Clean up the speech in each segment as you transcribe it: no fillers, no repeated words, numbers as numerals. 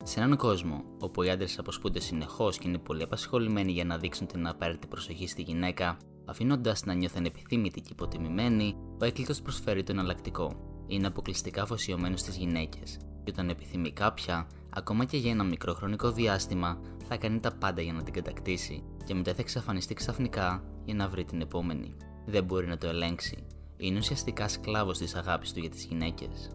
Σε έναν κόσμο όπου οι άντρες αποσπούνται συνεχώς και είναι πολύ απασχολημένοι για να δείξουν την απαραίτητη προσοχή στη γυναίκα, αφήνοντας την να νιώθει ανεπιθύμητη και υποτιμημένη, ο έκλειτος προσφέρει το εναλλακτικό. Είναι αποκλειστικά αφοσιωμένος στις γυναίκες, και όταν επιθυμεί κάποια, ακόμα και για ένα μικρό χρονικό διάστημα, θα κάνει τα πάντα για να την κατακτήσει, και μετά θα εξαφανιστεί ξαφνικά για να βρει την επόμενη. Δεν μπορεί να το ελέγξει. Είναι ουσιαστικά σκλάβος της αγάπης του για τις γυναίκες.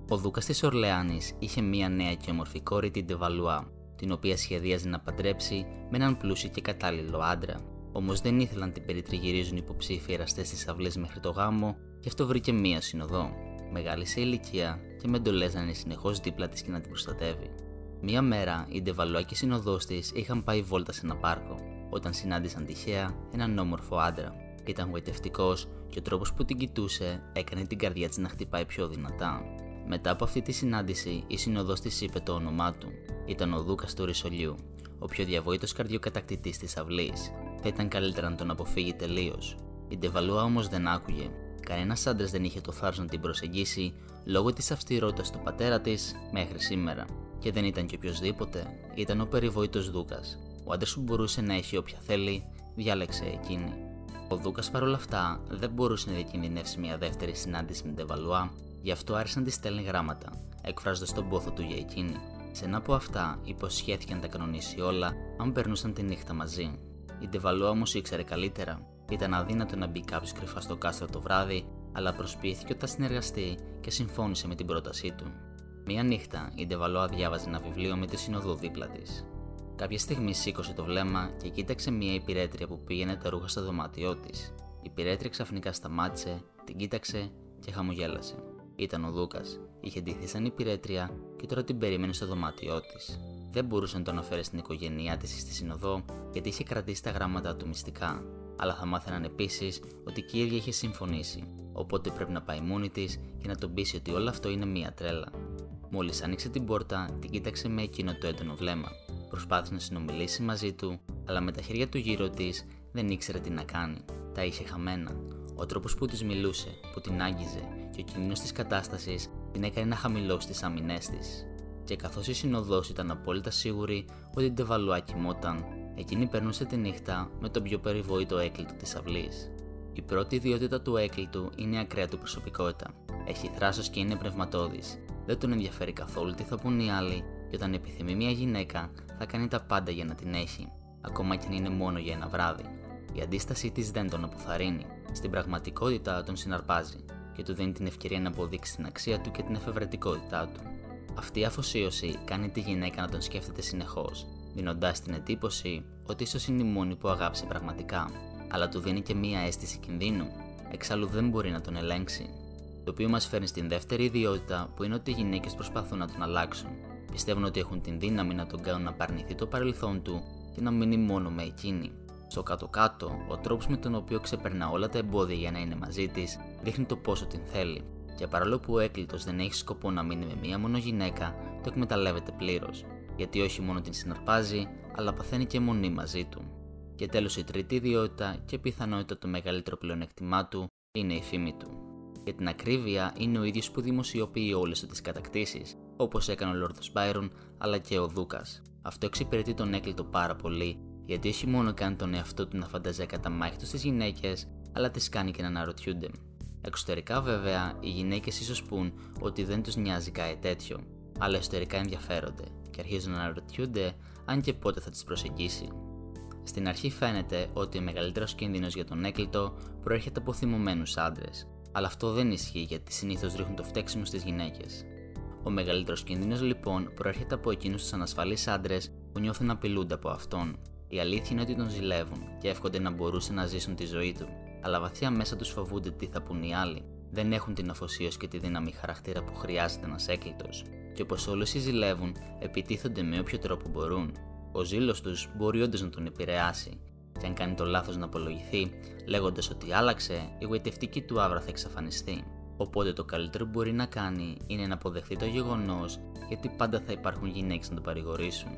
Ο Δούκας της Ορλεάνης είχε μία νέα και όμορφη κόρη, την Ντεβαλουά, την οποία σχεδίαζε να παντρέψει με έναν πλούσιο και κατάλληλο άντρα. Όμως δεν ήθελαν να την περιτριγυρίζουν υποψήφιοι εραστές στις αυλές μέχρι το γάμο, και αυτό βρήκε μία συνοδό, μεγάλη σε ηλικία και με εντολές να είναι συνεχώς δίπλα της και να την προστατεύει. Μία μέρα η Ντεβαλουά και η συνοδός της είχαν πάει βόλτα σε ένα πάρκο, όταν συνάντησαν τυχαία έναν όμορφο άντρα. Ήταν γοητευτικός και ο τρόπος που την κοιτούσε έκανε την καρδιά της να χτυπάει πιο δυνατά. Μετά από αυτή τη συνάντηση, η συνοδός της είπε το όνομά του. Ήταν ο Δούκας του Ρισολιού, ο πιο διαβόητος καρδιοκατακτητής της αυλής. Θα ήταν καλύτερα να τον αποφύγει τελείως. Η Ντεβαλουά όμως δεν άκουγε. Κανένας άντρας δεν είχε το θάρρος να την προσεγγίσει λόγω της αυστηρότητας του πατέρα της μέχρι σήμερα. Και δεν ήταν και οποιοδήποτε, ήταν ο περιβόητος Δούκας. Ο άντρας που μπορούσε να έχει όποια θέλει, διάλεξε εκείνη. Ο Δούκας παρόλα αυτά δεν μπορούσε να διακινδυνεύσει μια δεύτερη συνάντηση με την Ντεβαλουά, γι' αυτό άρχισε να τη στέλνει γράμματα, εκφράζοντας τον πόθο του για εκείνη. Σε ένα από αυτά υποσχέθηκε να τα κανονίσει όλα αν περνούσαν τη νύχτα μαζί. Η Ντεβαλουά όμως ήξερε καλύτερα. Ήταν αδύνατο να μπει κάποιος κρυφά στο κάστρο το βράδυ, αλλά προσποιήθηκε ότι θα συνεργαστεί και συμφώνησε με την πρότασή του. Μία νύχτα η Ντεβαλουά διάβαζε ένα βιβλίο με τη συνοδό δίπλα της. Κάποια στιγμή σήκωσε το βλέμμα και κοίταξε μια υπηρέτρια που πήγαινε τα ρούχα στο δωμάτιό της. Η υπηρέτρια ξαφνικά σταμάτησε, την κοίταξε και χαμογέλασε. Ήταν ο Δούκας. Είχε ντυθεί σαν υπηρέτρια και τώρα την περίμενε στο δωμάτιό της. Δεν μπορούσε να το αναφέρει στην οικογένειά της ή στη συνοδό, γιατί είχε κρατήσει τα γράμματα του μυστικά. Αλλά θα μάθαιναν επίσης ότι και η ίδια είχε συμφωνήσει, οπότε πρέπει να πάει μόνη της και να τον πείσει ότι όλο αυτό είναι μία τρέλα. Μόλις άνοιξε την πόρτα, την κοίταξε με εκείνο το έντονο βλέμμα. Προσπάθησε να συνομιλήσει μαζί του, αλλά με τα χέρια του γύρω της δεν ήξερε τι να κάνει. Τα είχε χαμένα. Ο τρόπος που της μιλούσε, που την άγγιζε και ο κίνδυνος της κατάστασης την έκανε να χαμηλώσει τις άμυνές της. Και καθώς η συνοδός ήταν απόλυτα σίγουρη ότι την Ντεβαλουά κοιμόταν, εκείνη περνούσε τη νύχτα με τον πιο περιβόητο έκλειτο της αυλής. Η πρώτη ιδιότητα του έκλειτου είναι η ακραία του προσωπικότητα. Έχει θράσος και είναι πνευματώδης. Δεν τον ενδιαφέρει καθόλου τι θα πουν οι άλλοι, και όταν επιθυμεί μια γυναίκα θα κάνει τα πάντα για να την έχει, ακόμα και αν είναι μόνο για ένα βράδυ. Η αντίστασή της δεν τον αποθαρρύνει. Στην πραγματικότητα τον συναρπάζει και του δίνει την ευκαιρία να αποδείξει την αξία του και την εφευρετικότητά του. Αυτή η αφοσίωση κάνει τη γυναίκα να τον σκέφτεται συνεχώς, δίνοντάς την εντύπωση ότι ίσως είναι η μόνη που αγάπησε πραγματικά, αλλά του δίνει και μία αίσθηση κινδύνου, εξάλλου δεν μπορεί να τον ελέγξει. Το οποίο μας φέρνει στην δεύτερη ιδιότητα, που είναι ότι οι γυναίκες προσπαθούν να τον αλλάξουν. Πιστεύουν ότι έχουν την δύναμη να τον κάνουν να απαρνηθεί το παρελθόν του και να μείνει μόνο με εκείνη. Στο κάτω-κάτω, ο τρόπος με τον οποίο ξεπερνά όλα τα εμπόδια για να είναι μαζί της δείχνει το πόσο την θέλει. Και παρόλο που ο έκλειτος δεν έχει σκοπό να μείνει με μία μόνο γυναίκα, το εκμεταλλεύεται πλήρως. Γιατί όχι μόνο την συναρπάζει, αλλά παθαίνει και μονή μαζί του. Και τέλος, η τρίτη ιδιότητα και πιθανότητα το μεγαλύτερο πλεονέκτημά του είναι η φήμη του. Για την ακρίβεια, είναι ο ίδιος που δημοσιοποιεί όλες του τις κατακτήσεις, όπως έκανε ο Λόρδος Μπάιρον αλλά και ο Δούκας. Αυτό εξυπηρετεί τον έκλειτο πάρα πολύ, γιατί όχι μόνο κάνει τον εαυτό του να φανταζεί ακαταμάχητος στις γυναίκες, αλλά τις κάνει και να αναρωτιούνται. Εξωτερικά, βέβαια, οι γυναίκες ίσως πουν ότι δεν τους νοιάζει κάτι τέτοιο, αλλά εσωτερικά ενδιαφέρονται και αρχίζουν να αναρωτιούνται αν και πότε θα τις προσεγγίσει. Στην αρχή φαίνεται ότι ο μεγαλύτερος κίνδυνος για τον έκλειτο προέρχεται από θυμωμένους άντρες, αλλά αυτό δεν ισχύει γιατί συνήθως ρίχνουν το φταίξιμο στις γυναίκες. Ο μεγαλύτερος κίνδυνος λοιπόν προέρχεται από εκείνους τους ανασφαλείς άντρες που νιώθουν να απειλούνται από αυτόν. Η αλήθεια είναι ότι τον ζηλεύουν και εύχονται να μπορούσαν να ζήσουν τη ζωή του, αλλά βαθιά μέσα τους φοβούνται τι θα πουν οι άλλοι. Δεν έχουν την αφοσίωση και τη δύναμη χαρακτήρα που χρειάζεται ένας έκλειτος, και όπως όλους οι ζηλεύουν, επιτίθονται με όποιο τρόπο μπορούν. Ο ζήλος τους μπορεί όντως να τον επηρεάσει, και αν κάνει το λάθος να απολογηθεί, λέγοντας ότι άλλαξε, η γοητευτική του άβρα θα εξαφανιστεί. Οπότε το καλύτερο που μπορεί να κάνει είναι να αποδεχθεί το γεγονός, γιατί πάντα θα υπάρχουν γυναίκες να τον παρηγορήσουν.